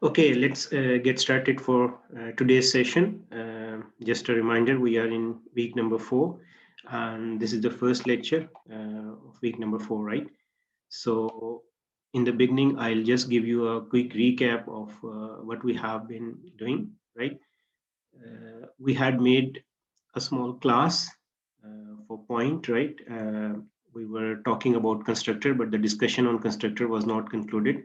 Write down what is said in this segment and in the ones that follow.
Okay, let's get started for today's session. Just a reminder, we are in week number 4, and this is the first lecture of week number 4, right? So, in the beginning, I'll just give you a quick recap of what we have been doing, right? We had made a small class for point, right? We were talking about constructor, but the discussion on constructor was not concluded.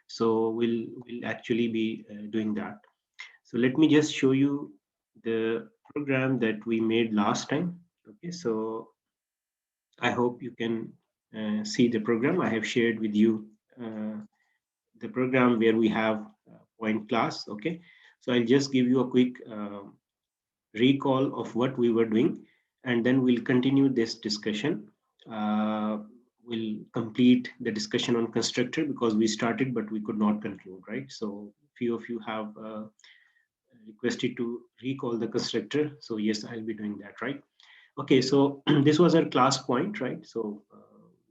So we'll actually be doing that. So let me just show you the program that we made last time. Okay, so I hope you can see the program. I have shared with you the program where we have point class. Okay, so I'll just give you a quick recall of what we were doing, and then we'll continue this discussion. Uh, we'll complete the discussion on constructor because we started but we could not conclude, right? So few of you have requested to recall the constructor. So yes, I'll be doing that, right? Okay, so this was our class point, right? So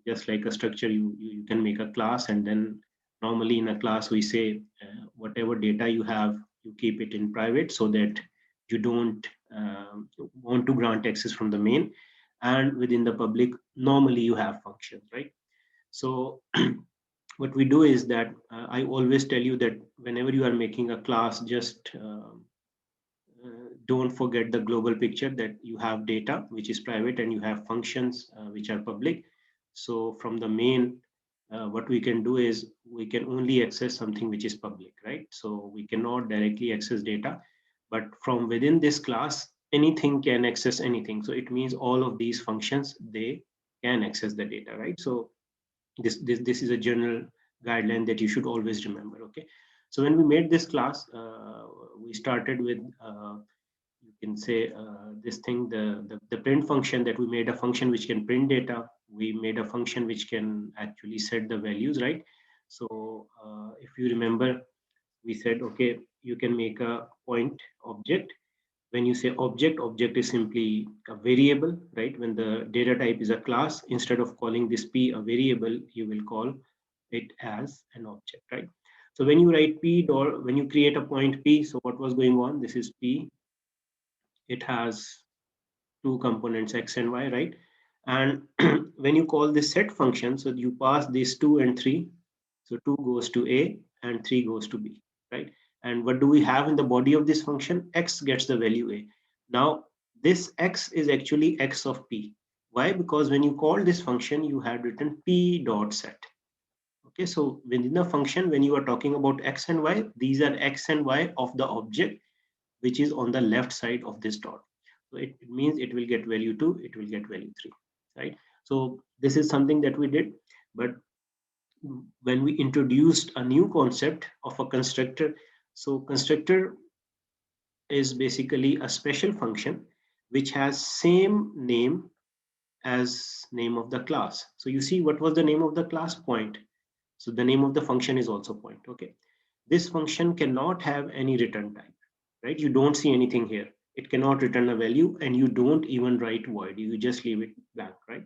just like a structure, you can make a class, and then normally in a class we say whatever data you have, you keep it in private so that you don't want to grant access from the main. And within the public, normally you have functions, right? So what we do is that I always tell you that whenever you are making a class, just don't forget the global picture, that you have data which is private and you have functions which are public. So from the main, what we can do is we can only access something which is public, right? So we cannot directly access data, but from within this class, anything can access anything. So it means all of these functions, they can access the data, right? So this is a general guideline that you should always remember. Okay, so when we made this class, we started with you can say this thing, the print function, that we made a function which can print data. We made a function which can actually set the values, right? So if you remember, we said, okay, you can make a point object. When you say object, object is simply a variable, right? When the data type is a class, instead of calling this p a variable, you will call it as an object, right? So when you write p dot, when you create a point p, so what was going on, this is p, it has two components, x and y, right? And when you call this set function, so you pass these 2 and 3. So 2 goes to a and 3 goes to b, right? And what do we have in the body of this function? X gets the value a. Now this x is actually x of p. Why? Because when you call this function, you had written p dot set. Okay, so within the function, when you are talking about x and y, these are x and y of the object which is on the left side of this dot. So it means it will get value 2, it will get value 3, right? So this is something that we did. But when we introduced a new concept of a constructor, so constructor is basically a special function which has same name as name of the class. So you see, what was the name of the class? Point. So the name of the function is also point. Okay, this function cannot have any return type, right? You don't see anything here. It cannot return a value, and you don't even write void, you just leave it blank, right?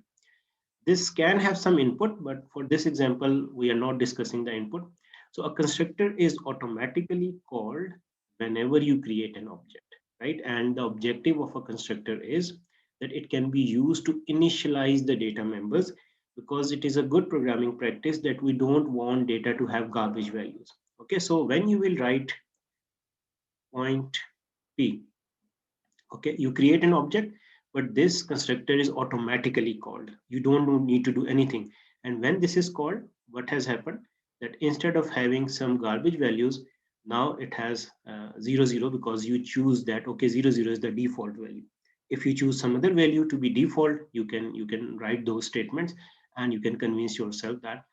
This can have some input, but for this example, we are not discussing the input. So a constructor is automatically called whenever you create an object, right? And the objective of a constructor is that it can be used to initialize the data members, because it is a good programming practice that we don't want data to have garbage values. Okay, so when you will write point p, okay, you create an object, but this constructor is automatically called, you don't need to do anything. And when this is called, what has happened, that instead of having some garbage values, now it has 0 0, because you choose that, okay, 0 0 is the default value. If you choose some other value to be default, you can write those statements, and you can convince yourself that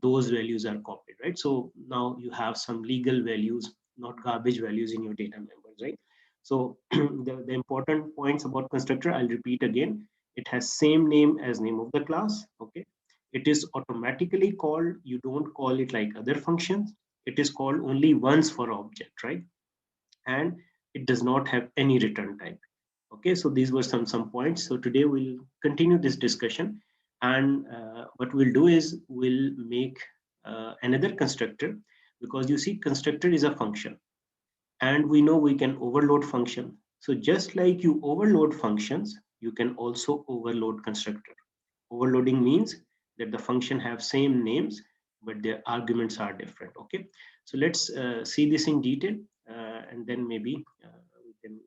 those values are copied, right? So now you have some legal values, not garbage values, in your data members, right? So the important points about constructor, I'll repeat again. It has same name as name of the class. Okay. It is automatically called. You don't call it like other functions. It is called only once for object, right? And it does not have any return type. Okay. So these were some points. So today we'll continue this discussion, and what we'll do is we'll make another constructor Because you see, constructor is a function, and we know we can overload function. So just like you overload functions, you can also overload constructor. Overloading means that the function have same names, but their arguments are different. Okay, so let's see this in detail, and then maybe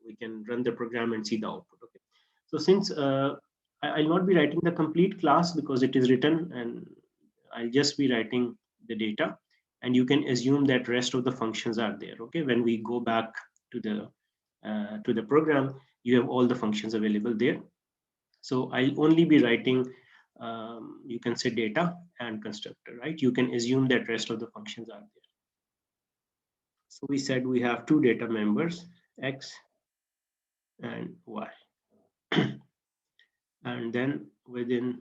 we can run the program and see the output. Okay, so since I'll not be writing the complete class because it is written, and I'll just be writing the data, and you can assume that rest of the functions are there. Okay, when we go back to the program, you have all the functions available there. So I'll only be writing, you can say, data and constructor, right? You can assume that rest of the functions are there. So we said we have two data members, X and Y. And then within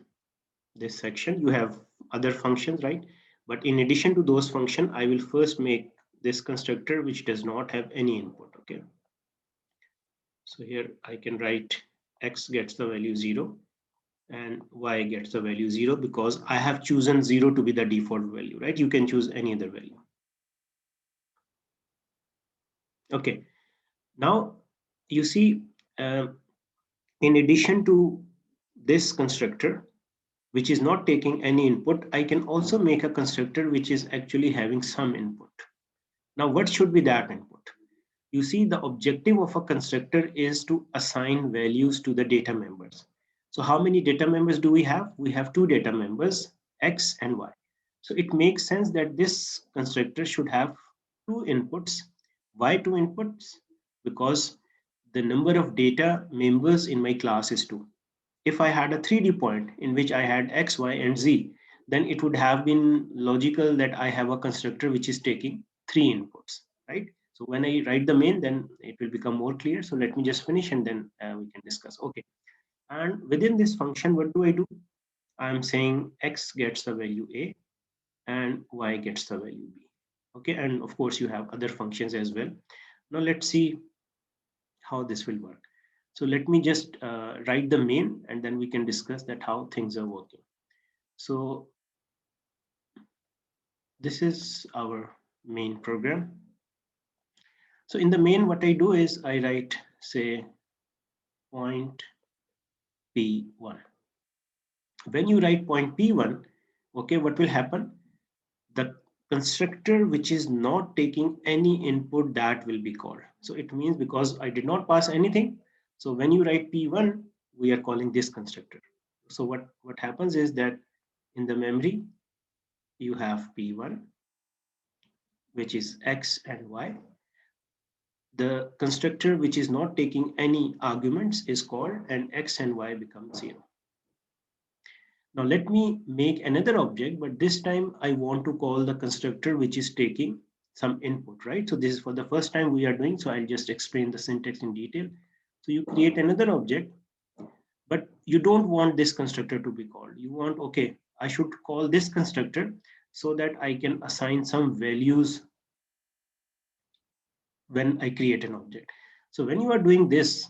this section, you have other functions, right? But in addition to those functions, I will first make this constructor which does not have any input, okay? So here I can write X gets the value 0 and Y gets the value 0 because I have chosen 0 to be the default value, right? You can choose any other value. Okay, now you see, in addition to this constructor, which is not taking any input, I can also make a constructor which is actually having some input. Now, what should be that input? You see, the objective of a constructor is to assign values to the data members. So how many data members do we have? We have two data members, X and Y. So it makes sense that this constructor should have two inputs. Why two inputs? Because the number of data members in my class is 2. If I had a 3D point in which I had X, Y, and Z, then it would have been logical that I have a constructor which is taking 3 inputs, right? So when I write the main, then it will become more clear. So let me just finish and then we can discuss. Okay. And within this function, what do? I'm saying X gets the value A and Y gets the value B. Okay. And of course, you have other functions as well. Now let's see how this will work. So let me just write the main and then we can discuss that how things are working. So this is our main program. So in the main, what I do is I write, say, point P1. When you write point P1, okay, what will happen? The constructor which is not taking any input, that will be called. So it means because I did not pass anything. So when you write P1, we are calling this constructor. So what happens is that in the memory, you have P1, which is X and Y. The constructor which is not taking any arguments is called, and X and Y become 0. Now let me make another object, but this time I want to call the constructor which is taking some input, right? So this is for the first time we are doing, so I'll just explain the syntax in detail. So you create another object, but you don't want this constructor to be called. You want, okay, I should call this constructor so that I can assign some values when I create an object. So when you are doing this,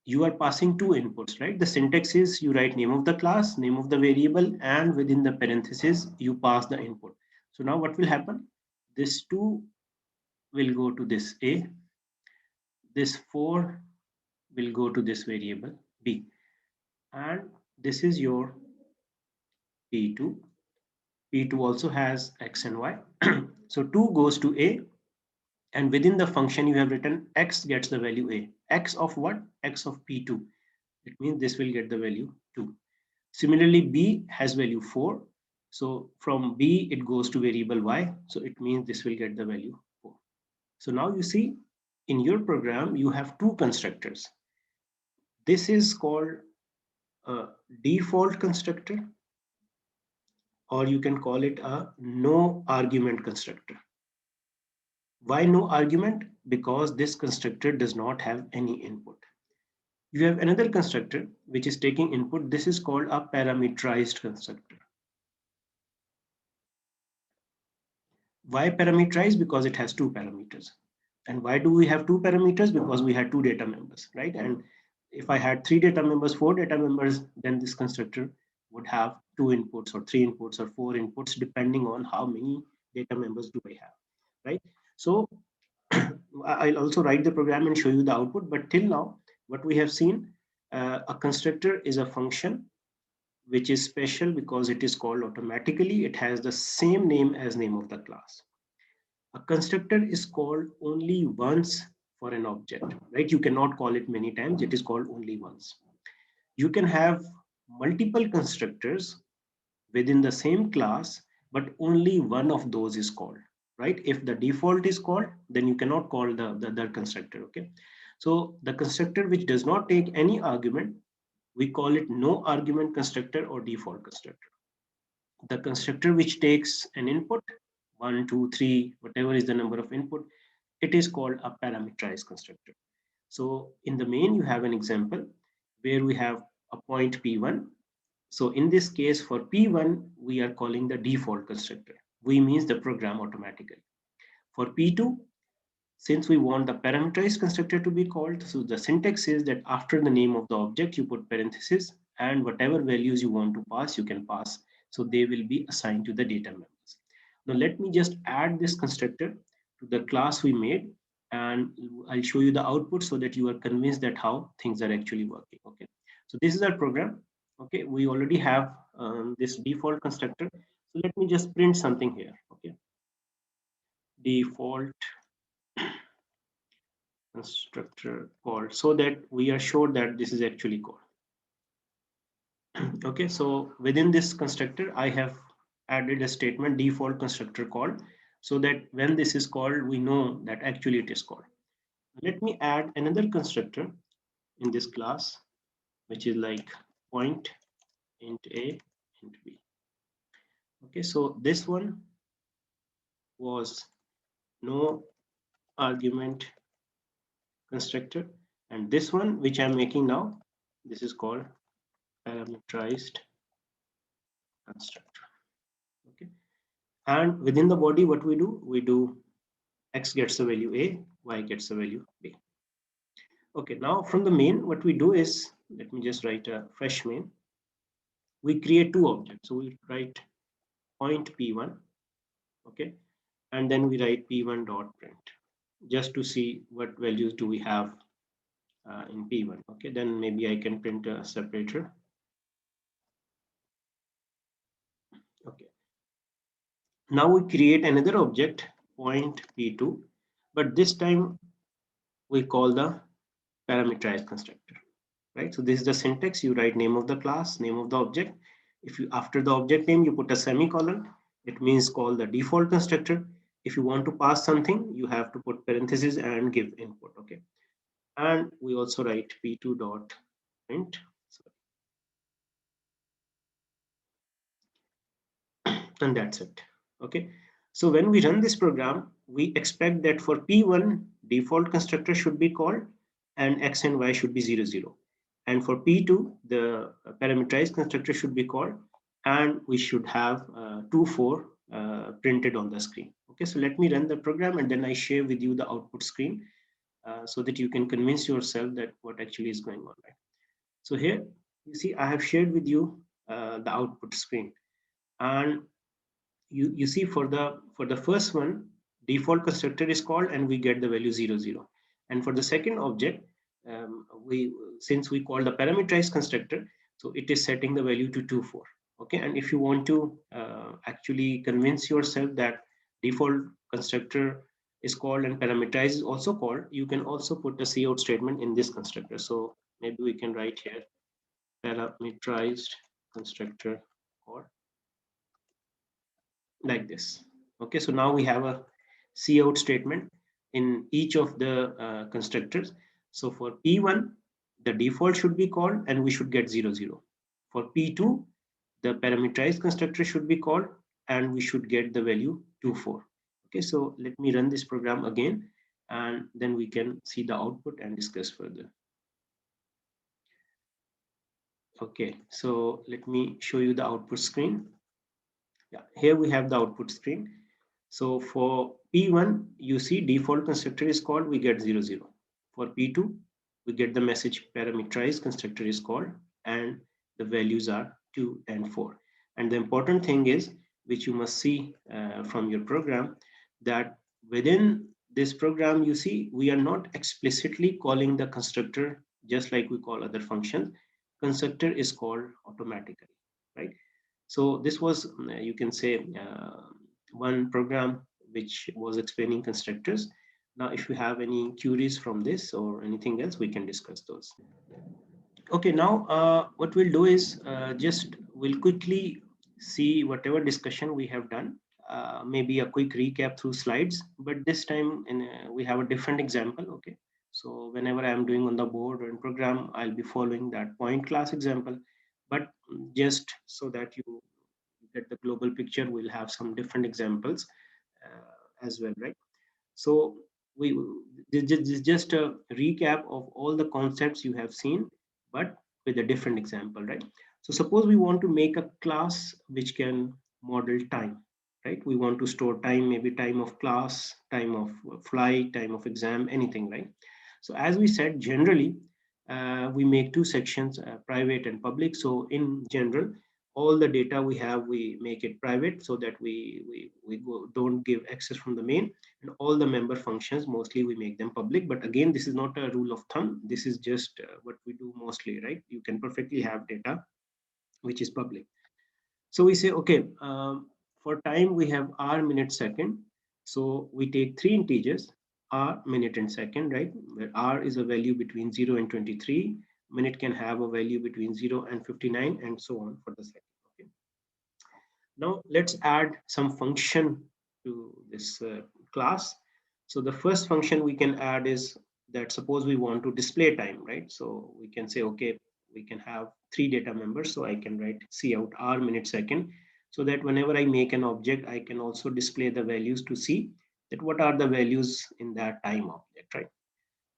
you are passing two inputs, right? The syntax is you write name of the class, name of the variable, and within the parentheses, you pass the input. So now what will happen? This 2 will go to this A, this 4 will go to this variable B, and this is your P2. P2 also has X and Y. So 2 goes to A, and within the function you have written X gets the value A. X of what? X of P2. It means this will get the value 2. Similarly, B has value 4. So from B, it goes to variable Y. So it means this will get the value 4. So now you see in your program, you have two constructors. This is called a default constructor, or you can call it a no argument constructor. Why no argument? Because this constructor does not have any input. You have another constructor which is taking input. This is called a parameterized constructor. Why parameterized? Because it has two parameters. And why do we have two parameters? Because we had two data members, right? And if I had three data members, four data members, then this constructor would have two inputs or three inputs or four inputs, depending on how many data members do I have. So I'll also write the program and show you the output. But till now, what we have seen, a constructor is a function which is special because it is called automatically. It has the same name as name of the class. A constructor is called only once for an object, right? You cannot call it many times. It is called only once. You can have multiple constructors within the same class, but only one of those is called, right? If the default is called, then you cannot call the other constructor, okay? So the constructor which does not take any argument, we call it no argument constructor or default constructor. The constructor which takes an input, 1, 2, 3, whatever is the number of input, it is called a parameterized constructor. So in the main, you have an example where we have a point P1. So in this case, for P1, we are calling the default constructor. We means the program automatically. For P2, since we want the parameterized constructor to be called, so the syntax is that after the name of the object, you put parentheses, and whatever values you want to pass, you can pass. So they will be assigned to the data members. Now let me just add this constructor to the class we made, and I'll show you the output so that you are convinced that how things are actually working. Okay, so this is our program. Okay, we already have this default constructor. So let me just print something here. Okay, default constructor called, so that we are sure that this is actually called. Okay, so within this constructor, I have added a statement default constructor called, so that when this is called, we know that actually it is called. Let me add another constructor in this class, which is like point int a int b. Okay, so this one was no argument constructor, and this one which I'm making now, this is called parameterized constructor. Okay, and within the body, what we do x gets the value a, y gets the value b. Okay, now from the main, what we do is, let me just write a fresh main. We create two objects. So we write point p1, okay, and then we write p1 dot print, just to see what values do we have in p1. Okay, then maybe I can print a separator. Okay, now we create another object point p2, but this time we call the parameterized constructor, right? So this is the syntax. You write name of the class, name of the object. If you, after the object name, you put a semicolon, it means call the default constructor. If you want to pass something, you have to put parentheses and give input, okay? And we also write p2 dot print, and that's it, okay? So when we run this program, we expect that for p1, default constructor should be called, and x and y should be 0, 0. And for p2, the parameterized constructor should be called, and we should have 2, 4 printed on the screen. Okay, so let me run the program, and then I share with you the output screen so that you can convince yourself that what actually is going on. Right? So here, you see, I have shared with you the output screen, and you see for the first one, default constructor is called, and we get the value 0, 0. And for the second object, we since we call the parameterized constructor, so it is setting the value to 2, 4. Okay, and if you want to actually convince yourself that default constructor is called and parameterized is also called, you can also put a cout statement in this constructor. So maybe we can write here parameterized constructor called, like this. Okay, so now we have a cout statement in each of the constructors. So for p1, the default should be called, and we should get 0, 0. For p2, the parameterized constructor should be called, and we should get the value 2, 4. Okay, so let me run this program again, and then we can see the output and discuss further. Okay, so let me show you the output screen. Yeah, here we have the output screen. So for P1, you see default constructor is called, we get 0, 0. For P2, we get the message parameterized constructor is called, and the values are 2 and 4. And the important thing is, which you must see from your program, that within this program, you see, we are not explicitly calling the constructor just like we call other functions. Constructor is called automatically, right? So this was, you can say, one program which was explaining constructors. Now, if you have any queries from this or anything else, we can discuss those. Okay, now what we'll do is just we'll quickly see whatever discussion we have done. Maybe a quick recap through slides, but this time we have a different example. Okay, so whenever I'm doing on the board or in program, I'll be following that point class example. But just so that you get the global picture, we'll have some different examples as well, right? So we this is just a recap of all the concepts you have seen, but with a different example, right? So suppose we want to make a class which can model time, right? We want to store time, maybe time of class, time of flight, time of exam, anything, right? So as we said, generally, we make two sections, private and public. So in general, all the data we have, we make it private so that don't give access from the main, and all the member functions, mostly we make them public. But again, this is not a rule of thumb. This is just what we do mostly, right? You can perfectly have data which is public. So we say, okay, for time we have hour, minute, second. So we take three integers, hour, minute, and second, right? Where hour is a value between 0 and 23. Minute can have a value between 0 and 59, and so on for the second. Okay. Now let's add some function to this class. So the first function we can add is that suppose we want to display time, right? So we can say, okay, we can have three data members. So I can write cout hour, minute, second, so that whenever I make an object, I can also display the values to see that what are the values in that time object, right?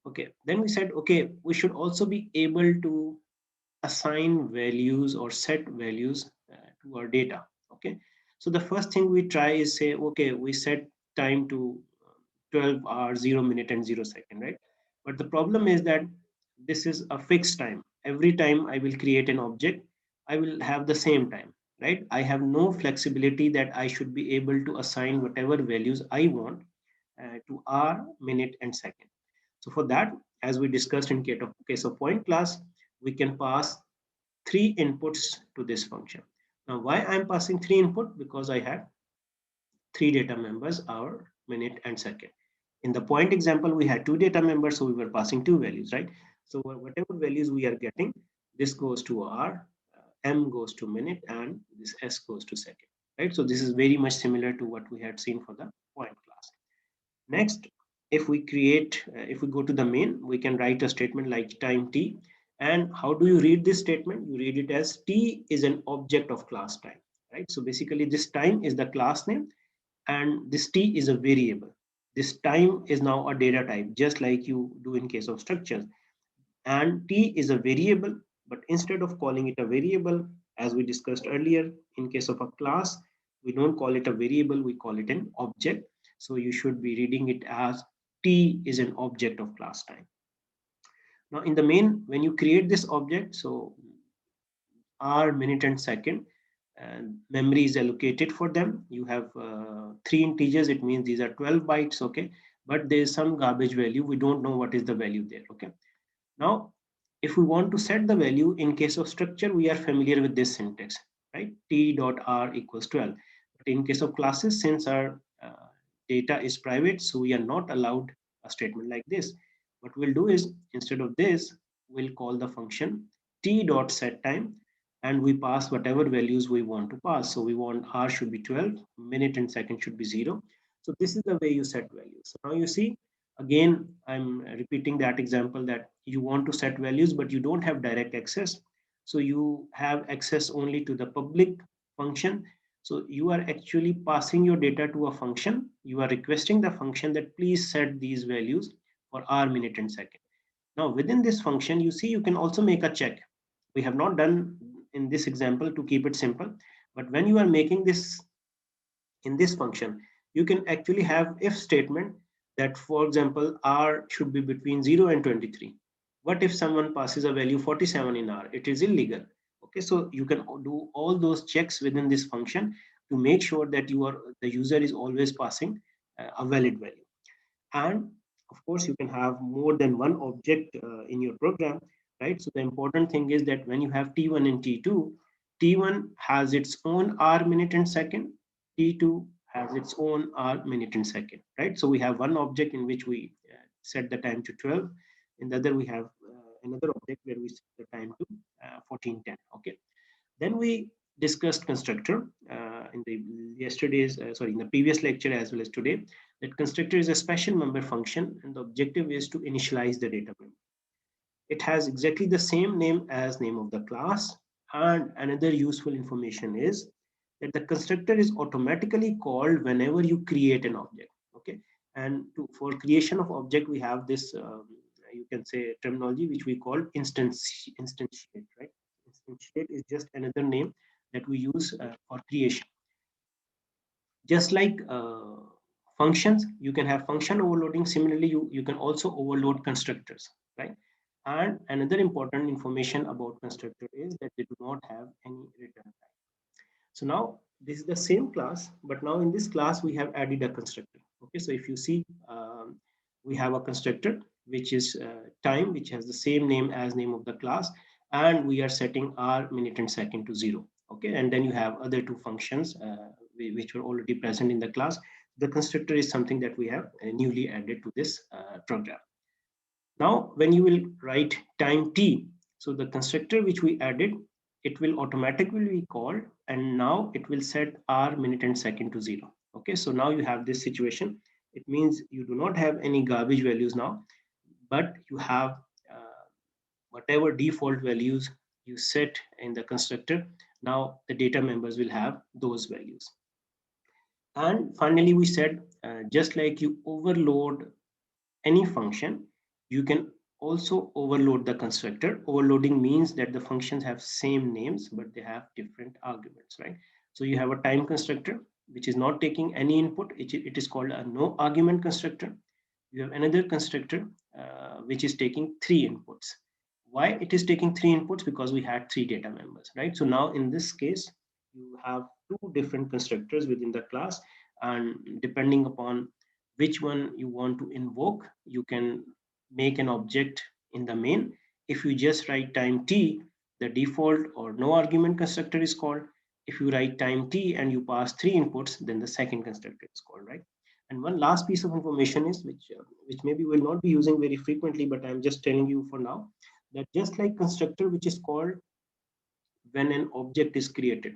Okay, then we said, okay, we should also be able to assign values or set values to our data. Okay, so the first thing we try is say, okay, we set time to 12 hours, 0 minute, and 0 second, right? But the problem is that this is a fixed time. Every time I will create an object, I will have the same time, right? I have no flexibility that I should be able to assign whatever values I want to hour, minute, and second. So for that, as we discussed in case of point class, we can pass three inputs to this function. Now, why I'm passing three input? Because I have three data members, hour, minute, and second. In the point example, we had two data members, so we were passing two values, right? So whatever values we are getting, this goes to hour, M goes to minute, and this S goes to second, right? So this is very much similar to what we had seen for the point class. Next, if we go to the main, we can write a statement like time t. And how do you read this statement? You read it as t is an object of class time, right? So basically this time is the class name and this t is a variable. This time is now a data type, just like you do in case of structures. And t is a variable, but instead of calling it a variable, as we discussed earlier, in case of a class, we don't call it a variable, we call it an object. So you should be reading it as t is an object of class time. Now in the main, when you create this object, so hour, minute, and second, and memory is allocated for them. You have three integers, it means these are 12 bytes, okay? But there is some garbage value, we don't know what is the value there, okay? Now, if we want to set the value in case of structure, we are familiar with this syntax, right? T dot R equals 12. But in case of classes, since our data is private, so we are not allowed a statement like this. What we'll do is, instead of this, we'll call the function T dot set time, and we pass whatever values we want to pass. So we want R should be 12, minute and second should be 0. So this is the way you set values. So now you see, again, I'm repeating that example that you want to set values, but you don't have direct access. So you have access only to the public function. So you are actually passing your data to a function. You are requesting the function that please set these values for hour, minute, and second. Now within this function, you see you can also make a check. We have not done in this example to keep it simple, but when you are making this in this function, you can actually have if statement that, for example, R should be between 0 and 23. What if someone passes a value 47 in R? It is illegal. Okay, so you can do all those checks within this function to make sure that the user is always passing a valid value. And of course, you can have more than one object in your program, right? So the important thing is that when you have T1 and T2, T1 has its own hour, minute, and second. T2 has its own hour, minute, and second, right? So we have one object in which we set the time to 12. In the other, we have another object where we set the time to 14:10. Okay. Then we discussed constructor in the in the previous lecture as well as today. That constructor is a special member function, and the objective is to initialize the data member. It has exactly the same name as name of the class. And another useful information is that the constructor is automatically called whenever you create an object. Okay, and for creation of object, we have this you can say terminology which we call instantiate. Right, instantiate is just another name that we use for creation. Just like functions, you can have function overloading. Similarly, you can also overload constructors, right? And another important information about constructor is that they do not have any return type. So now this is the same class, but now in this class we have added a constructor. Okay, so if you see, we have a constructor which is time, which has the same name as name of the class, and we are setting hour, minute, and second to 0. Okay, and then you have other two functions which were already present in the class. The constructor is something that we have newly added to this program. Now, when you will write time t, so the constructor which we added, it will automatically be called, and now it will set hour, minute, and second to 0. Okay, so now you have this situation. It means you do not have any garbage values now, but you have whatever default values you set in the constructor. Now the data members will have those values. And finally, we said just like you overload any function, you can also overload the constructor. Overloading means that the functions have same names, but they have different arguments, right? So you have a time constructor, which is not taking any input. It is called a no argument constructor. You have another constructor, which is taking 3 inputs. Why it is taking 3 inputs? Because we had 3 data members, right? So now in this case, you have 2 different constructors within the class, and depending upon which one you want to invoke, you can make an object in the main. If you just write time t, the default or no argument constructor is called. If you write time t and you pass 3 inputs, then the second constructor is called, right? And one last piece of information is which maybe will not be using very frequently, but I'm just telling you for now, that just like constructor which is called when an object is created,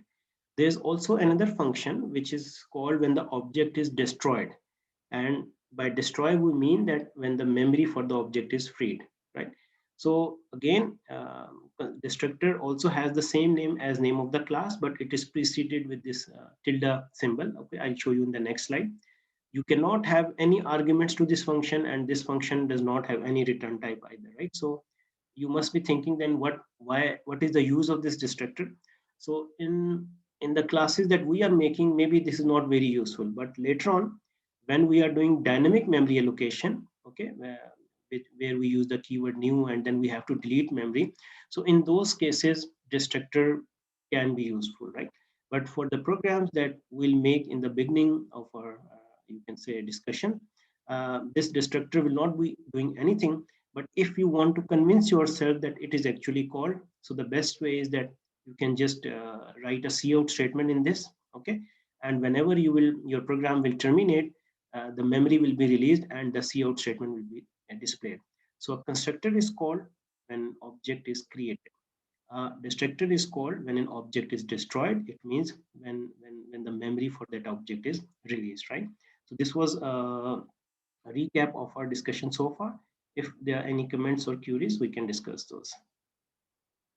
there's also another function which is called when the object is destroyed. And by destroy, we mean that when the memory for the object is freed, right? So again, destructor also has the same name as name of the class, but it is preceded with this tilde symbol. Okay, I'll show you in the next slide. You cannot have any arguments to this function, and this function does not have any return type either, right? So you must be thinking then what is the use of this destructor? So in the classes that we are making, maybe this is not very useful, but later on when we are doing dynamic memory allocation, okay, where we use the keyword new and then we have to delete memory, so in those cases destructor can be useful, right? But for the programs that we'll make in the beginning of our you can say discussion, this destructor will not be doing anything. But if you want to convince yourself that it is actually called, so the best way is that you can just write a cout statement in this, okay? And whenever your program will terminate, the memory will be released and the cout statement will be displayed. So a constructor is called when object is created. Destructor is called when an object is destroyed. It means when the memory for that object is released, right? So this was a recap of our discussion so far. If there are any comments or queries, we can discuss those.